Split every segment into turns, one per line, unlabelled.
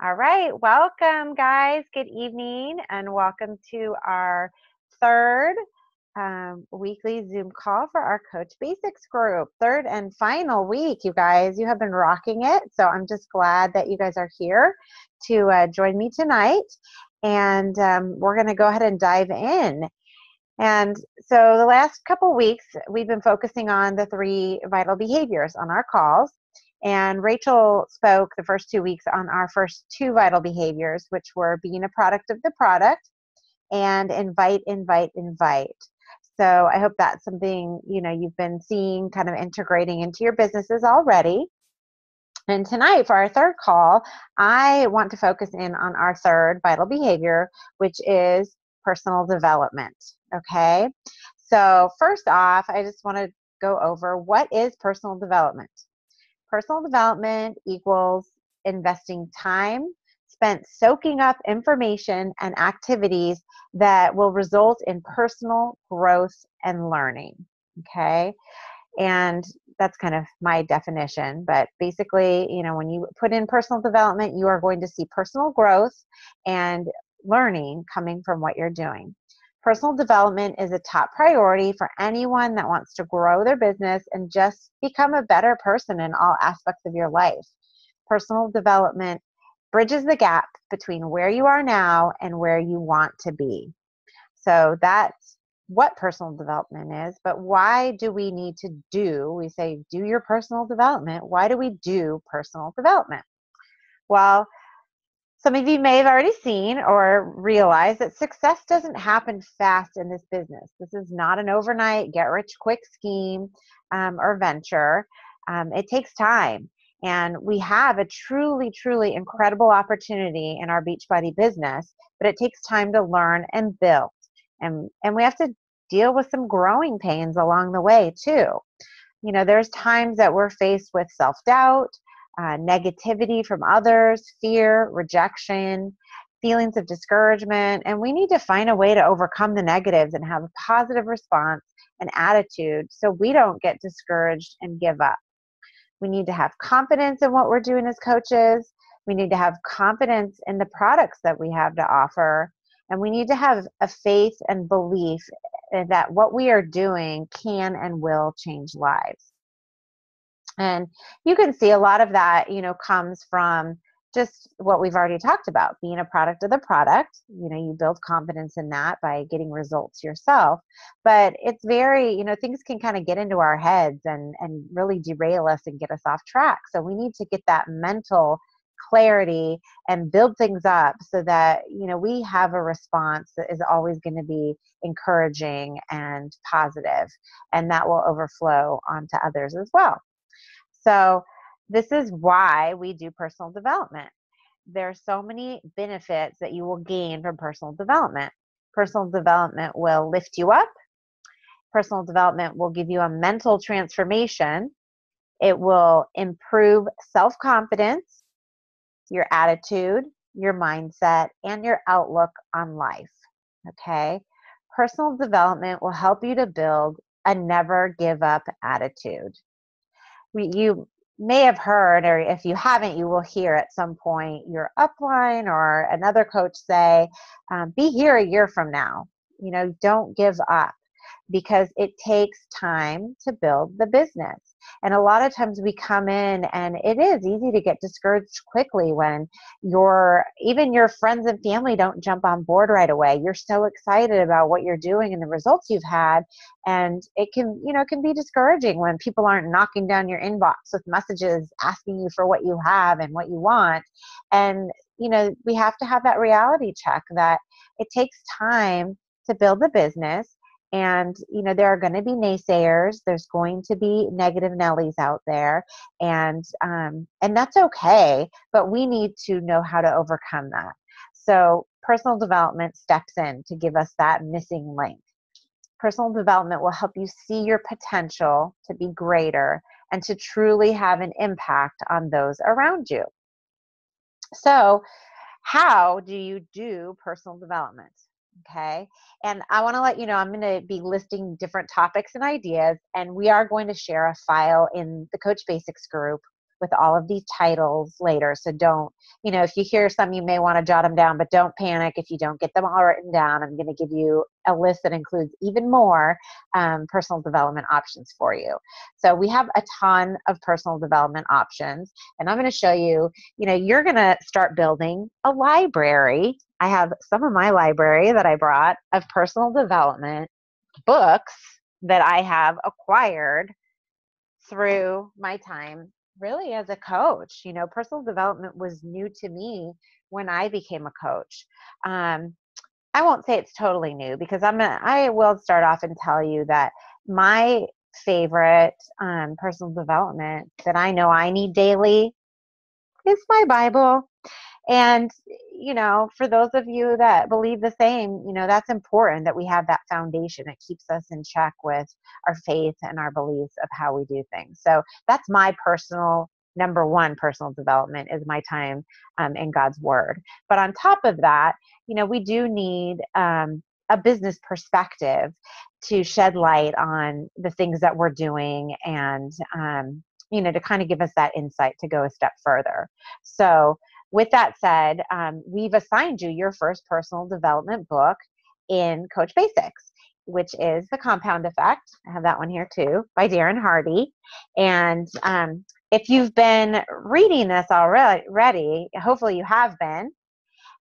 All right, welcome guys. Good evening and welcome to our third weekly Zoom call for our Coach Basics group. Third and final week, you guys. You have been rocking it. So I'm just glad that you guys are here to join me tonight. And we're going to go ahead and dive in. And so the last couple weeks, we've been focusing on the 3 vital behaviors on our calls. And Rachel spoke the first 2 weeks on our first 2 vital behaviors, which were being a product of the product and invite, invite, invite. So I hope that's something, you've been seeing kind of integrating into your businesses already. And tonight for our third call, I want to focus in on our third vital behavior, which is personal development. Okay. So first off, I just want to go over what is personal development. Personal development equals investing time spent soaking up information and activities that will result in personal growth and learning. Okay. And that's kind of my definition. But basically, when you put in personal development, you are going to see personal growth and learning coming from what you're doing. Personal development is a top priority for anyone that wants to grow their business and just become a better person in all aspects of your life. Personal development bridges the gap between where you are now and where you want to be. So that's what personal development is. But why do we need to we say do your personal development. Why do we do personal development? Well, some of you may have already seen or realized that success doesn't happen fast in this business. This is not an overnight get-rich-quick scheme or venture. It takes time. And we have a truly, truly incredible opportunity in our Beachbody business, but it takes time to learn and build. And we have to deal with some growing pains along the way too. There's times that we're faced with self-doubt, negativity from others, fear, rejection, feelings of discouragement, and we need to find a way to overcome the negatives and have a positive response and attitude so we don't get discouraged and give up. We need to have confidence in what we're doing as coaches. We need to have confidence in the products that we have to offer. And we need to have a faith and belief that what we are doing can and will change lives. And you can see a lot of that, comes from just what we've already talked about, being a product of the product. You build confidence in that by getting results yourself. But it's very, things can kind of get into our heads and really derail us and get us off track. So we need to get that mental clarity and build things up so that, we have a response that is always going to be encouraging and positive, and that will overflow onto others as well. So this is why we do personal development. There are so many benefits that you will gain from personal development. Personal development will lift you up. Personal development will give you a mental transformation. It will improve self-confidence, your attitude, your mindset, and your outlook on life. Okay? Personal development will help you to build a never give up attitude. You may have heard, or if you haven't, you will hear at some point your upline or another coach say, be here a year from now. Don't give up, because it takes time to build the business. And a lot of times we come in and it is easy to get discouraged quickly when even your friends and family don't jump on board right away. You're so excited about what you're doing and the results you've had. And it can be discouraging when people aren't knocking down your inbox with messages asking you for what you have and what you want. And, we have to have that reality check that it takes time to build the business. And, there are going to be naysayers. There's going to be negative Nellies out there. And that's okay. But we need to know how to overcome that. So personal development steps in to give us that missing link. Personal development will help you see your potential to be greater and to truly have an impact on those around you. So how do you do personal development? Okay. And I want to let you know, I'm going to be listing different topics and ideas, and we are going to share a file in the Coach Basics group with all of these titles later. So don't, if you hear some, you may want to jot them down, but don't panic if you don't get them all written down. I'm going to give you a list that includes even more personal development options for you. So we have a ton of personal development options, and I'm going to show you, you're going to start building a library. I have some of my library that I brought of personal development books that I have acquired through my time really as a coach. Personal development was new to me when I became a coach. I won't say it's totally new, because I will start off and tell you that my favorite personal development that I know I need daily is my Bible. And, for those of you that believe the same, that's important that we have that foundation. It keeps us in check with our faith and our beliefs of how we do things. So that's my personal number one personal development, is my time in God's word. But on top of that, we do need a business perspective to shed light on the things that we're doing, and, to kind of give us that insight to go a step further. So with that said, we've assigned you your first personal development book in Coach Basics, which is The Compound Effect. I have that one here too, by Darren Hardy. And if you've been reading this already, hopefully you have been.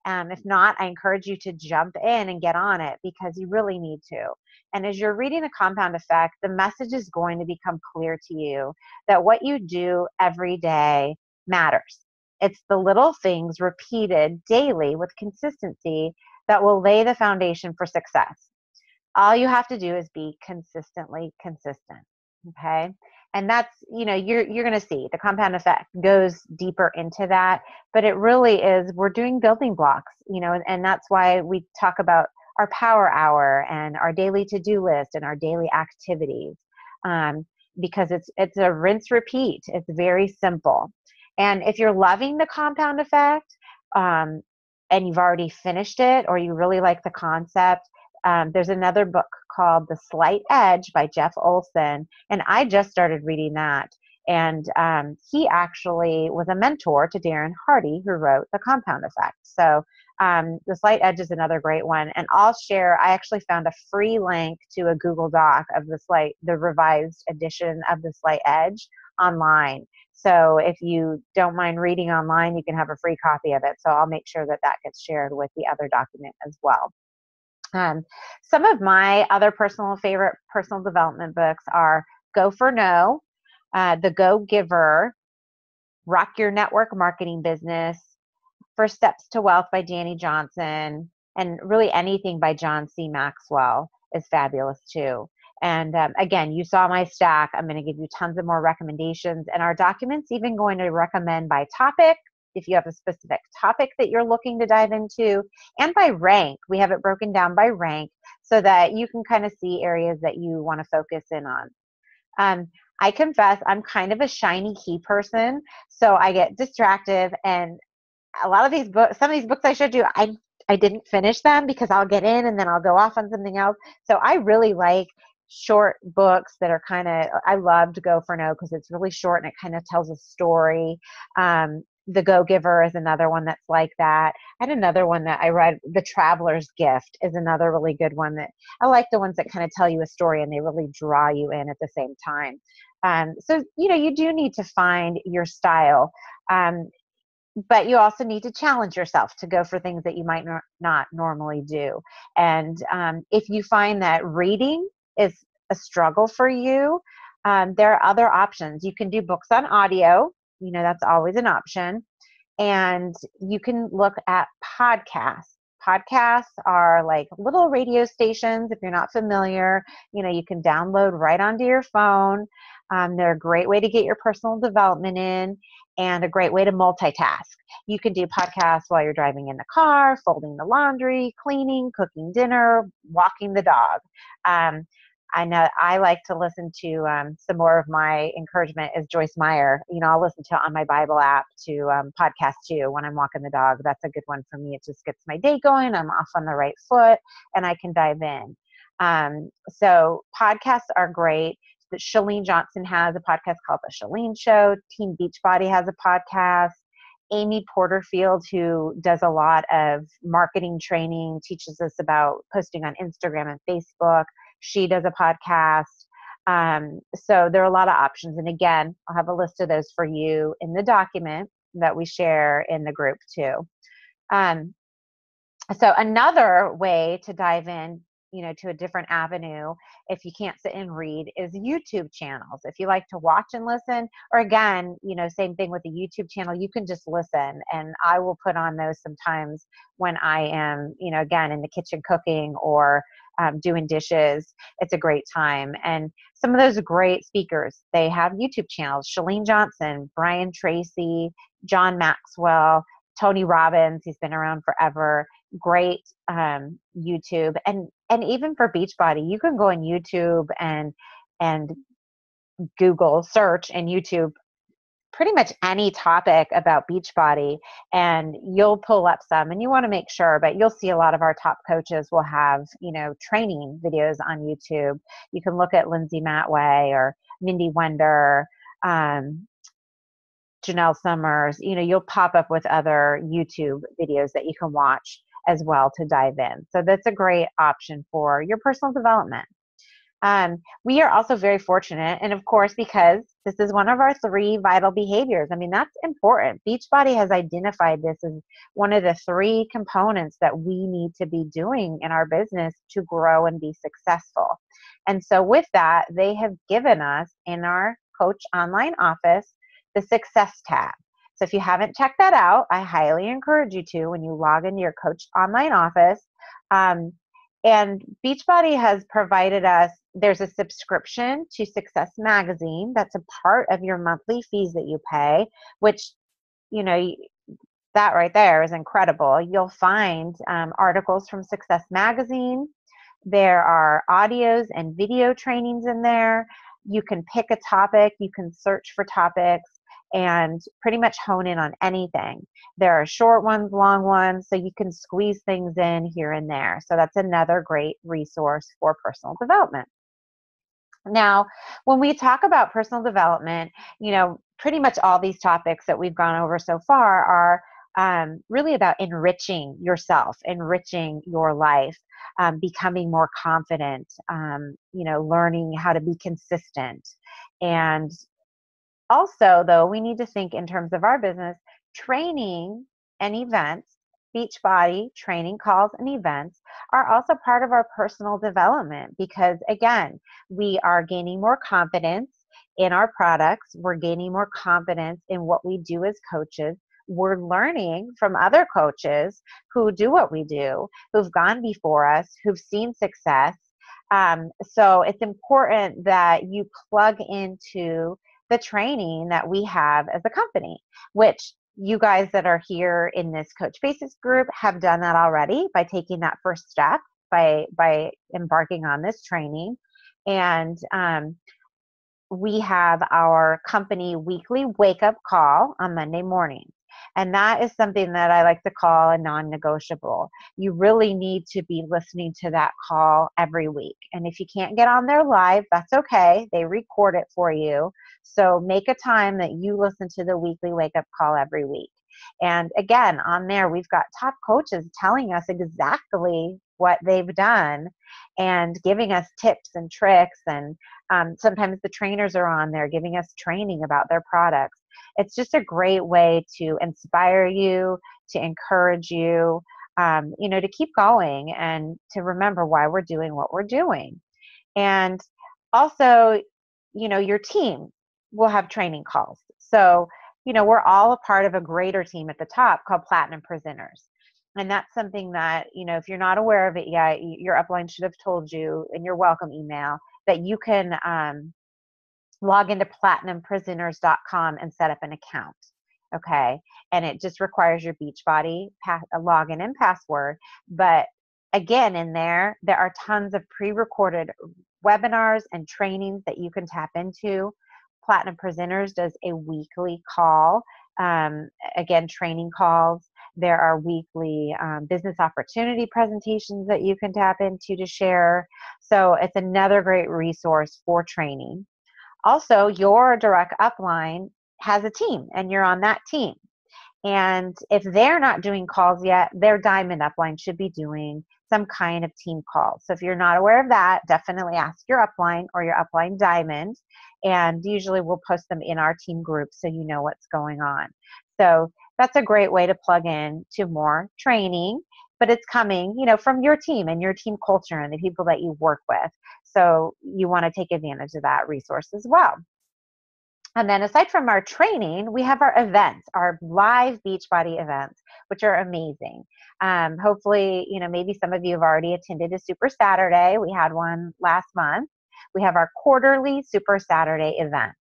If not, I encourage you to jump in and get on it, because you really need to. And as you're reading The Compound Effect, the message is going to become clear to you that what you do every day matters. It's the little things repeated daily with consistency that will lay the foundation for success. All you have to do is be consistently consistent. Okay. And that's, you're going to see the compound effect goes deeper into that, but it really is, we're doing building blocks, and that's why we talk about our power hour and our daily to-do list and our daily activities, because it's a rinse repeat. It's very simple. And if you're loving the compound effect, and you've already finished it, or you really like the concept, there's another book called The Slight Edge by Jeff Olson, and I just started reading that. And he actually was a mentor to Darren Hardy, who wrote The Compound Effect. So The Slight Edge is another great one. And I actually found a free link to a Google Doc of the revised edition of The Slight Edge online. So if you don't mind reading online, you can have a free copy of it. So I'll make sure that gets shared with the other document as well. Some of my other favorite personal development books are Go for No, The Go Giver, Rock Your Network Marketing Business, First Steps to Wealth by Danny Johnson, and really anything by John C. Maxwell is fabulous too. And again, you saw my stack. I'm going to give you tons of more recommendations, and our document's even going to recommend by topic, if you have a specific topic that you're looking to dive into, and by rank. We have it broken down by rank so that you can kind of see areas that you want to focus in on. I confess I'm kind of a shiny key person, so I get distracted, and a lot of these books, some of these books I showed you, I didn't finish them because I'll get in and then I'll go off on something else. So I really like short books that are I love to Go for No because it's really short and it kind of tells a story. The Go Giver is another one that's like that. I had another one that I read, The Traveler's Gift is another really good one that I like, the ones that kind of tell you a story and they really draw you in at the same time. So, you do need to find your style. But you also need to challenge yourself to go for things that you might not normally do. And if you find that reading is a struggle for you, there are other options. You can do books on audio. That's always an option. And you can look at podcasts. Podcasts are like little radio stations. If you're not familiar, you can download right onto your phone. They're a great way to get your personal development in and a great way to multitask. You can do podcasts while you're driving in the car, folding the laundry, cleaning, cooking dinner, walking the dog. I know I like to listen to some more of my encouragement is Joyce Meyer. I'll listen to it on my Bible app to podcast too when I'm walking the dog. That's a good one for me. It just gets my day going. I'm off on the right foot and I can dive in. So podcasts are great. Chalene Johnson has a podcast called The Chalene Show. Team Beachbody has a podcast. Amy Porterfield, who does a lot of marketing training, teaches us about posting on Instagram and Facebook. She does a podcast. So there are a lot of options. And again, I'll have a list of those for you in the document that we share in the group too. So another way to dive in, to a different avenue, if you can't sit and read, is YouTube channels. If you like to watch and listen, or again, same thing with the YouTube channel, you can just listen. And I will put on those sometimes when I am, again, in the kitchen cooking or doing dishes. It's a great time. And some of those great speakers, they have YouTube channels. Chalene Johnson, Brian Tracy, John Maxwell, Tony Robbins, he's been around forever. Great YouTube, and even for Beachbody, you can go on YouTube and Google search and YouTube pretty much any topic about Beachbody, and you'll pull up some. And you want to make sure, but you'll see a lot of our top coaches will have training videos on YouTube. You can look at Lindsay Matway or Mindy Wender. Janelle Summers, you'll pop up with other YouTube videos that you can watch as well to dive in. So that's a great option for your personal development. We are also very fortunate, and of course, because this is one of our 3 vital behaviors. I mean, that's important. Beachbody has identified this as one of the 3 components that we need to be doing in our business to grow and be successful. And so with that, they have given us in our Coach Online office the Success tab. So if you haven't checked that out, I highly encourage you to when you log into your Coach Online office. And Beachbody has provided us, there's a subscription to Success Magazine that's a part of your monthly fees that you pay, which, that right there is incredible. You'll find articles from Success Magazine. There are audios and video trainings in there. You can pick a topic, you can search for topics, and pretty much hone in on anything. There are short ones, long ones, so you can squeeze things in here and there. So that's another great resource for personal development. Now, when we talk about personal development, pretty much all these topics that we've gone over so far are really about enriching yourself, enriching your life, becoming more confident, learning how to be consistent. And also, though, we need to think in terms of our business, training and events, Beachbody training calls and events are also part of our personal development because, again, we are gaining more confidence in our products. We're gaining more confidence in what we do as coaches. We're learning from other coaches who do what we do, who've gone before us, who've seen success. So it's important that you plug into the training that we have as a company, which you guys that are here in this Coach Basics group have done that already by taking that first step, by embarking on this training. And we have our company weekly wake-up call on Monday mornings. And that is something that I like to call a non-negotiable. You really need to be listening to that call every week. And if you can't get on there live, that's okay. They record it for you. So make a time that you listen to the weekly wake-up call every week. And again, on there, we've got top coaches telling us exactly what they've done and giving us tips and tricks. And sometimes the trainers are on there giving us training about their products. It's just a great way to inspire you, to encourage you, to keep going and to remember why we're doing what we're doing. And also, your team will have training calls. So, we're all a part of a greater team at the top called Platinum Presenters. And that's something that, if you're not aware of it yet, your upline should have told you in your welcome email that you can log into platinumpresenters.com and set up an account. Okay. And it just requires your Beachbody login and password. But again, in there are tons of pre-recorded webinars and trainings that you can tap into. Platinum Presenters does a weekly call, again, training calls. There are weekly business opportunity presentations that you can tap into to share. So it's another great resource for training. Also, your direct upline has a team and you're on that team. And if they're not doing calls yet, their diamond upline should be doing some kind of team call. So if you're not aware of that, definitely ask your upline or your upline diamond. And usually we'll post them in our team group so you know what's going on. So that's a great way to plug in to more training, but it's coming, from your team and your team culture and the people that you work with. So you want to take advantage of that resource as well. And then aside from our training, we have our events, our live Beachbody events, which are amazing. Hopefully, maybe some of you have already attended a Super Saturday. We had one last month. We have our quarterly Super Saturday event,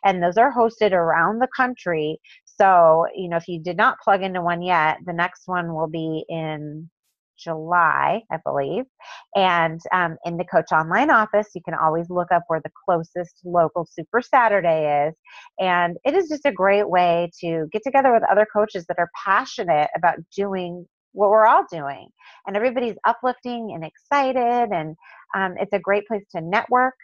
and those are hosted around the country. So, if you did not plug into one yet, the next one will be in July, I believe. And in the Coach Online office, you can always look up where the closest local Super Saturday is. And it is just a great way to get together with other coaches that are passionate about doing what we're all doing. And everybody's uplifting and excited. And it's a great place to network,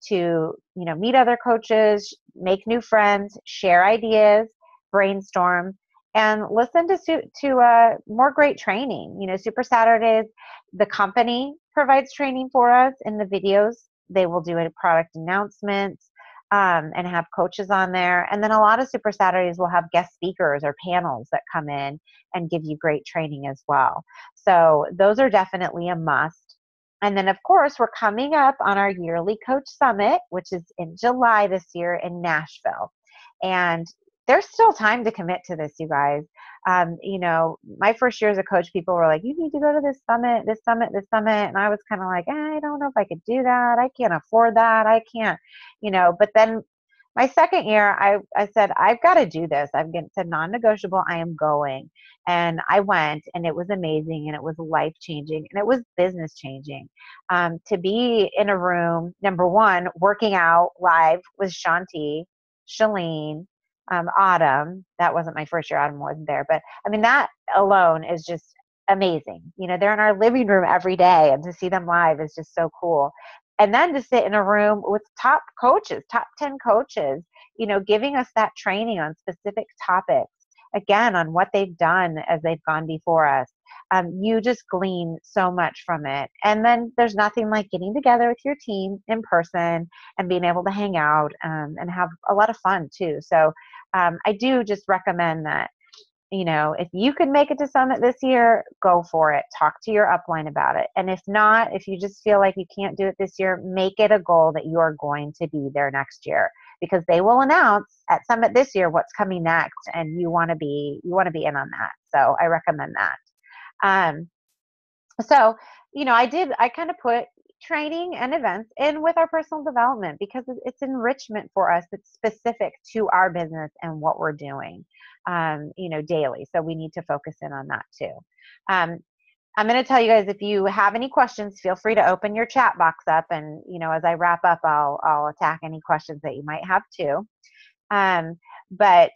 to meet other coaches, make new friends, share ideas, brainstorm, and listen to more great training. Super Saturdays, the company provides training for us in the videos. They will do a product announcements and have coaches on there. And then a lot of Super Saturdays will have guest speakers or panels that come in and give you great training as well. So those are definitely a must. And then, of course, we're coming up on our yearly Coach Summit, which is in July this year in Nashville. And there's still time to commit to this, you guys. My first year as a coach, people were like, you need to go to this summit, this summit, this summit. And I was kind of like, I don't know if I could do that. I can't afford that. I can't, but then my second year, I said, I've got to do this. I've said non-negotiable. I am going. And I went, and it was amazing, and it was life-changing, and it was business-changing. To be in a room, number one, working out live with Shanti, Shalene, Autumn. That wasn't my first year. Autumn wasn't there. But, that alone is just amazing. They're in our living room every day, and to see them live is just so cool. And then to sit in a room with top coaches, top 10 coaches, giving us that training on specific topics, again, on what they've done as they've gone before us. You just glean so much from it. And then there's nothing like getting together with your team in person and being able to hang out and have a lot of fun too. So I do just recommend that, if you can make it to Summit this year, go for it. Talk to your upline about it. And if not, if you just feel like you can't do it this year, make it a goal that you are going to be there next year, because they will announce at Summit this year what's coming next, and you want to be in on that. So I recommend that. So, I kind of put training and events in with our personal development because it's enrichment for us. It's specific to our business and what we're doing, daily. So we need to focus in on that too. I'm going to tell you guys, if you have any questions, feel free to open your chat box up. And, as I wrap up, I'll attack any questions that you might have too. But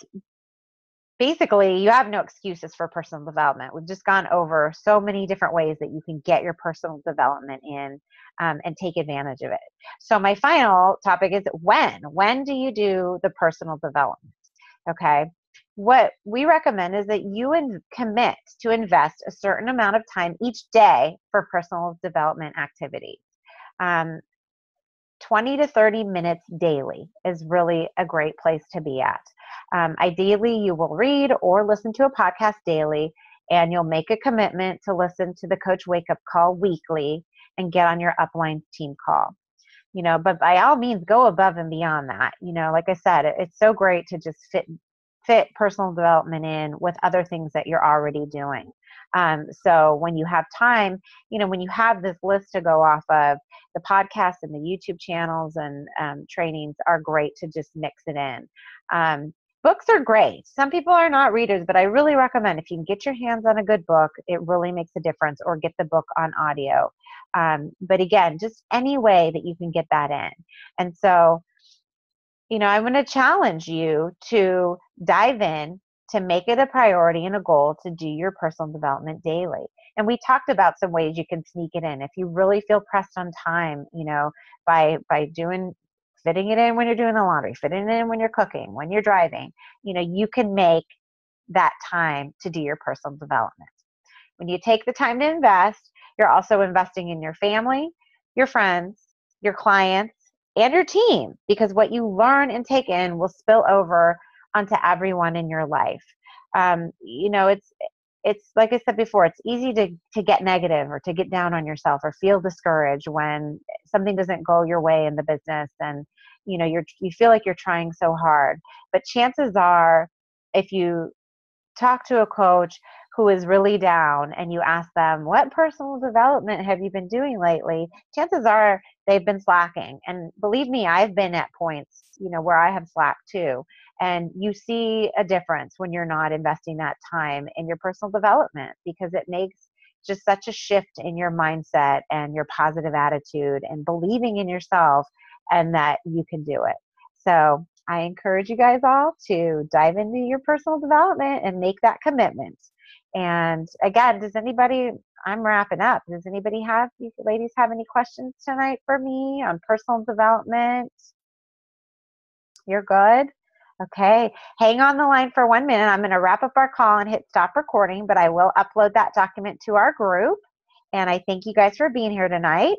basically, you have no excuses for personal development. We've just gone over so many different ways that you can get your personal development in and take advantage of it. So my final topic is when. When do you do the personal development? Okay. What we recommend is that you commit to invest a certain amount of time each day for personal development activities. 20 to 30 minutes daily is really a great place to be at. Ideally, you will read or listen to a podcast daily, and you'll make a commitment to listen to the Coach Wake Up Call weekly and get on your upline team call. But by all means, go above and beyond that. Like I said, it's so great to just fit personal development in with other things that you're already doing. So when you have time, when you have this list to go off of, the podcasts and the YouTube channels and trainings are great to just mix it in. Books are great. Some people are not readers, but I really recommend, if you can get your hands on a good book, it really makes a difference, or get the book on audio. But again, just any way that you can get that in. And so, I'm going to challenge you to dive in, to make it a priority and a goal to do your personal development daily. And we talked about some ways you can sneak it in. If you really feel pressed on time, by doing fitting it in when you're doing the laundry, fitting it in when you're cooking, when you're driving. You can make that time to do your personal development. When you take the time to invest, you're also investing in your family, your friends, your clients, and your team, because what you learn and take in will spill over onto everyone in your life. It's like I said before, it's easy to get negative or to get down on yourself or feel discouraged when something doesn't go your way in the business, and you feel like you're trying so hard. But chances are, if you talk to a coach who is really down and you ask them, what personal development have you been doing lately? Chances are they've been slacking. And believe me, I've been at points, where I have slacked too. And you see a difference when you're not investing that time in your personal development, because it makes just such a shift in your mindset and your positive attitude and believing in yourself and that you can do it. So I encourage you guys all to dive into your personal development and make that commitment. And again, I'm wrapping up. Does anybody you ladies have any questions tonight for me on personal development? You're good? Okay. Hang on the line for 1 minute. I'm going to wrap up our call and hit stop recording, but I will upload that document to our group. And I thank you guys for being here tonight.